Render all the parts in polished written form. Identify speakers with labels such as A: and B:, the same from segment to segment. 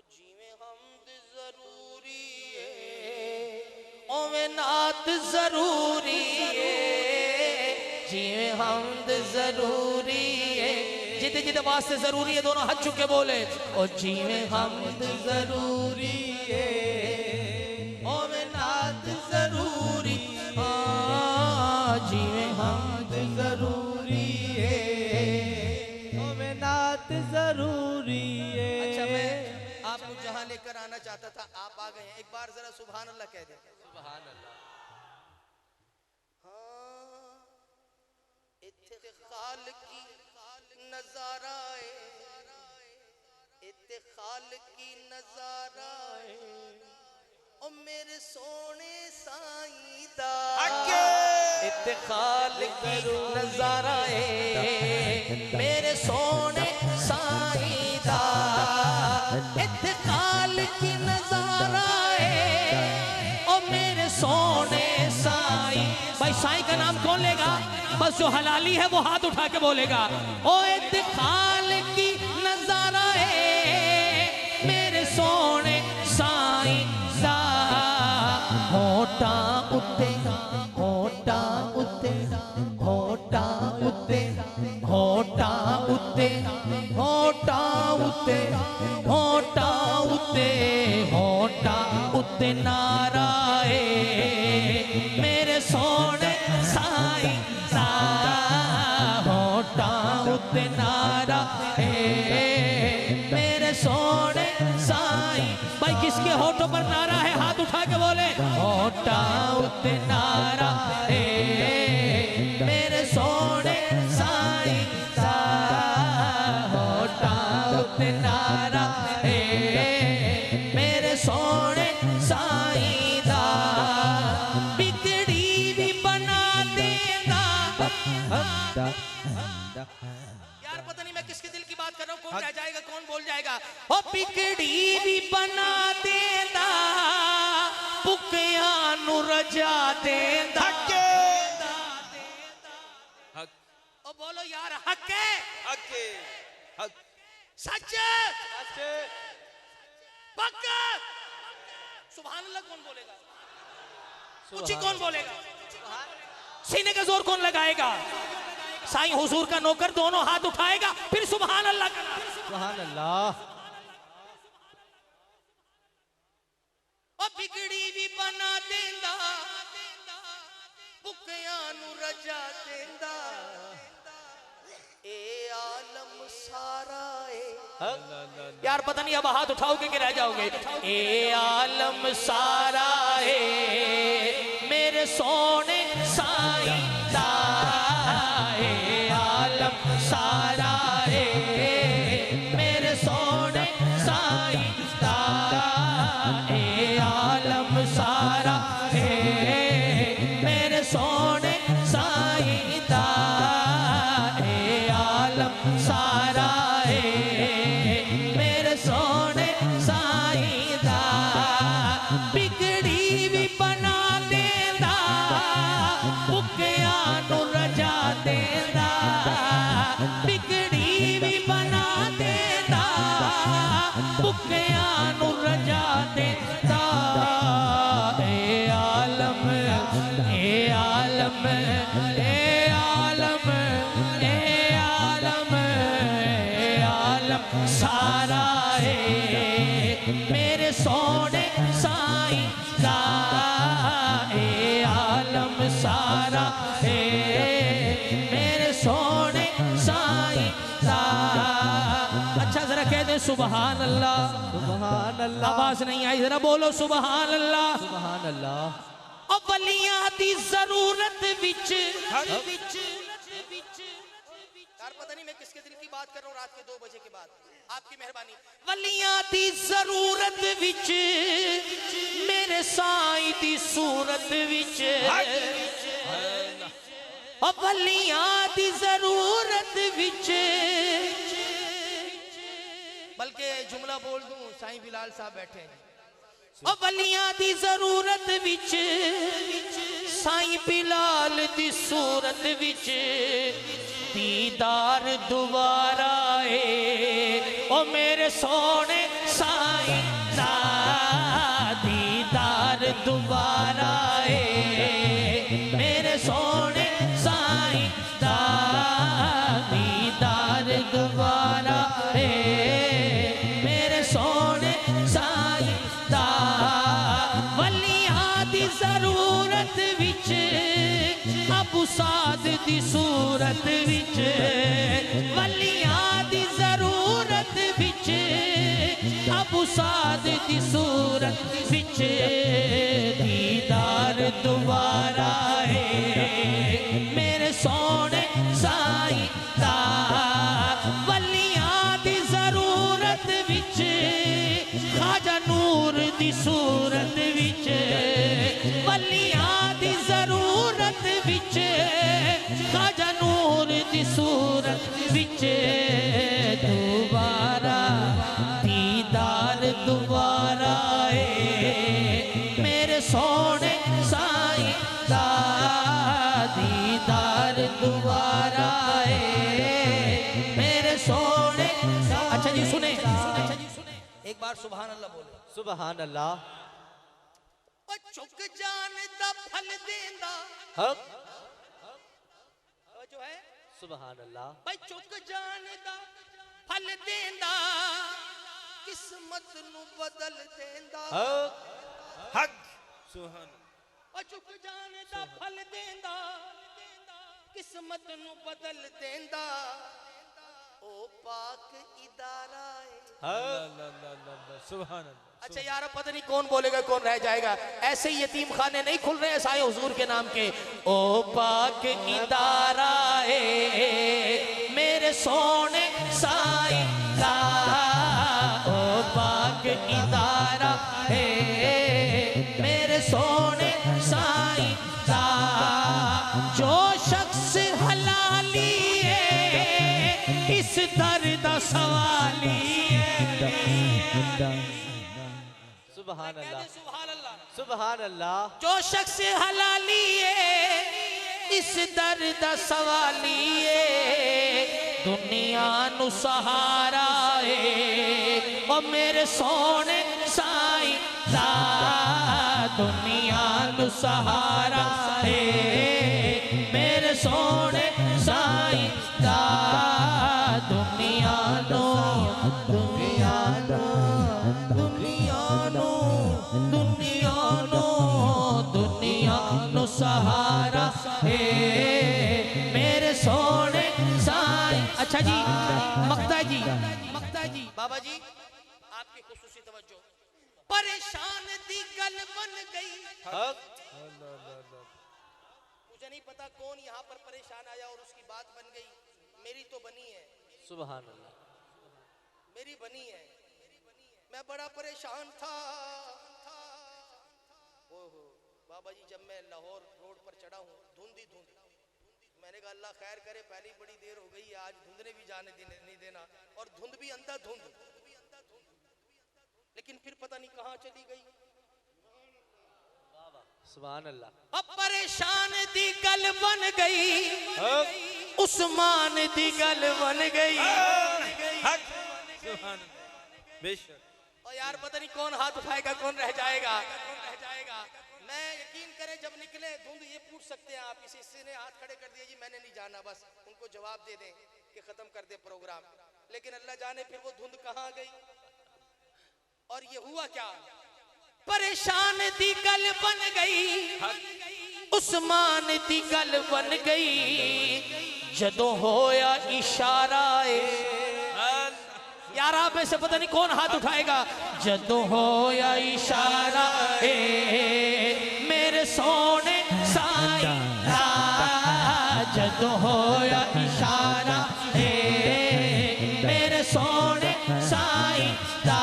A: जिवें हमद जरूरी है ओवें नात जरूरी है, जिवें हमद जरूरी है, जिते जिते वास्ते जरूरी है दोनों हाथ चुके बोले और जिवें हमद जरूरी है ओवें नात जरूरी, जिवें हमद जरूरी है ओवें नात जरूरी है। अच्छा मैं आपको जहां लेकर आना चाहता था आप आ गए हैं, एक बार जरा सुभान अल्लाह कह दें। सुभान अल्लाह। हाँ इत्ते खालिकी नजारा है, इत्ते खालिकी नजारा है ओ मेरे सोने साईं दा, इत्ते खालिकी नजारा है मेरे सोने साईं दा, इत्ते खालिकी नजारा है ओ मेरे सोने साईं। भाई साईं का नाम कौन लेगा? बस जो हलाली है वो हाथ उठा के बोलेगा। ओ इत्ते खालिकी नजारा है मेरे सोने साईं दा, होटा उत्ते होटा उत्ते होटा उत्ते होटा उत्ते होटा उत्ते होटा उत्ते होटा उत्ते नाराए मेरे सोने साईं दा, होटा उत्ते नाराए मेरे सोने साईं। भाई किसके होठों पर नारा है हाथ उठा के बोले। होटा उत्ते नारा है मेरे सोने साईं दा, होटा उत्ते नारा है मेरे सोने साईं दा, बिगड़ी भी बना देगा। यार पता नहीं मैं किसके दिल की बात कर रहा हूँ, कौन रह जाएगा कौन बोल जाएगा। ओ बिगड़ी भी बना देता पुकिया नु रजा देता। ओ बोलो यार हक है, हक है, हक सच सच पक्का। सुभान अल्लाह कौन बोलेगा? ऊंची कौन बोलेगा? सीने का जोर कौन लगाएगा? साईं हुजूर का नौकर दोनों हाथ उठाएगा फिर सुभान अल्लाह का। सुभान अल्लाह। और बिगड़ी भी बना देंदा भुखिया नु रजा देंदा, ए आलम सारा है। यार पता नहीं अब हाथ उठाओगे कि रह जाओगे। ए आलम सारा है मेरे सोने साईं दा, सारा है मेरे सोने साईं दा, ए आलम सारा है मेरे सोने साईं दा, ए आलम सारा है मेरे सोने साईं दा, बिगड़ी भी बना देंदा भुखिया नु रजा देंदा, बिगड़ी भी बना देता भुखिया नु रजा देता। ए आलम ए आलम ए आलम ए आलम ए आलम सारा है मेरे सोने साईं दा, ए आलम सारा है मेरे सोने साईं दा। अच्छा जरा कह दे सुभान अल्लाह, सुभान अल्लाह। आवाज नहीं आई जरा बोलो सुभान अल्लाह, सुभान अल्लाह। और वलियां दी जरूरत विच यार पता नहीं मैं किसके दिल की बात कर रहा हूँ रात के 2 बजे के बाद, आपकी मेहरबानी। वलियां दी जरूरत विच मेरे साईं दी सूरत विच, वलियां दी जरूरत विच। बल्कि जुमला बोल दूं, साईं बिलाल साहब बैठे हैं। ओ वलियां दी जरूरत विच साईं बिलाल दी सूरत विच दीदार दोबारा है ओ मेरे सोने साईं दोबारा है मेरे सोने साईं दा दीदार दोबारा है मेरे सोने साईं दा वलियां दी जरूरत विच अबू साद दी सूरत विच वलियां दी जरूरत विच अबू साद दी सूरत विच दीदार दोबारा है मेरे सोने साईं दा वलियां दी जरूरत विच खाजा नूर दी सूरत विच वलियां दी जरूरत विच खाजा नूर दी सूरत विच दोबारा दीदार दोबारा है मेरे सोने साईं दा दीदार दोबारा है मेरे सोने। अच्छा जी सुने, एक बार सुभान अल्लाह बोले।
B: सुभान अल्लाह।
A: चुक जान दा फल देंदा जो है
B: सुभान अल्लाह।
A: भाई चुक जान दा फल देंदा किस्मत नु बदल देंदा
B: हक सुभान।
A: चुक जान दा फल देंदा किस्मत नु बदल देंदा ओ पाक इदारा है।
B: सुभान अल्लाह।
A: अच्छा यार पता नहीं कौन बोलेगा कौन रह जाएगा। ऐसे यतीम खाने नहीं खुल रहे साए हुजूर के नाम के। ओ पाक इदारा है मेरे सोने साईं दा ओ पाक इदारा है मेरे सोने साईं दा जो शख्स हलाली है इस दर्द सवाली है।
B: सुभान अल्लाह। सुभान अल्लाह।
A: जो शख्स हलाली है इस दर्द सवाली है दुनिया नु सहारा है ओ मेरे सोने साईं दा दुनिया नु सहारा है मेरे सोने साईं दा दुनिया नु दुनिया नु दुनिया नु दुनिया नु दुनिया नु सहारा है मेरे सोने साईं। अच्छा जी मक्ता जी बाबा जी आपकी खुसूसी तवज्जो। परेशान दी गल बन गई। मुझे नहीं पता कौन यहाँ पर परेशान आया और उसकी बात बन गई। मेरी तो बनी है।
B: सुभान अल्लाह।
A: मेरी बनी है। मैं बड़ा परेशान था। ओहो बाबा जी जब मैं लाहौर रोड पर चढ़ा हूँ धुंध ही धुंध। मैंने कहा अल्लाह खैर करे पहली बड़ी देर हो गई आज धुंध ने भी जाने नहीं देना और धुंध भी अंधा धुंध। लेकिन फिर पता नहीं कहाँ चली गई।
B: सुभान अल्लाह।
A: अब परेशान दी गल बन गई उस्मान दी गल बन गई।
B: बेशक।
A: और यार पता नहीं कौन हाथ उठाएगा कौन रह जाएगा। मैं यकीन करें जब निकले धुंध ये पूछ सकते हैं आप किसी ने हाथ खड़े कर दिए जी मैंने नहीं जाना बस उनको जवाब दे दें कि खत्म कर दे प्रोग्राम। लेकिन अल्लाह जाने फिर वो धुंध कहाँ गई और ये हुआ क्या। परेशान दी गल बन गई उस्मान दी गल बन गई जदों होया इशारा यार आप में से पता नहीं कौन हाथ उठाएगा। जदों होया इशारा मेरे सोने साईं दा जदों होया इशारा मेरे सोने साईं दा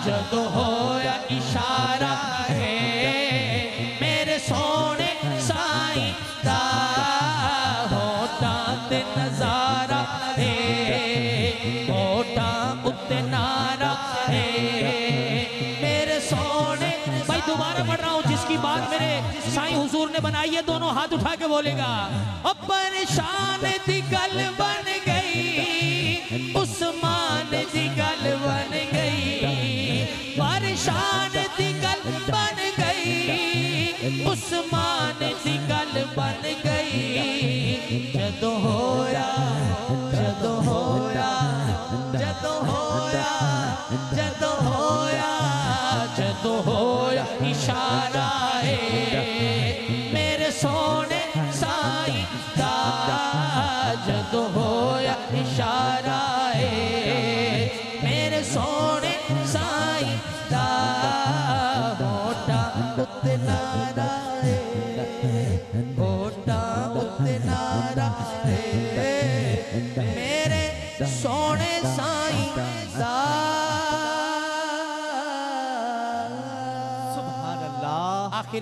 A: जदों होया इशारा मेरे सोने साईं दा होठां ते नजारा होठां उत्ते नारा मेरे सोने। भाई दोबारा पढ़ रहा हूँ जिसकी बात मेरे साईं हुजूर ने बनाई है दोनों हाथ उठा के बोलेगा। अब परेशान दी गल बन गई उस्मान दी गल बन गई परेशान दी गल बन गई जदों होया इशारा मेरे सोने साईं दा जदों होया इशारा मेरे सोने साईं दा होठा उत्ते नारा होठा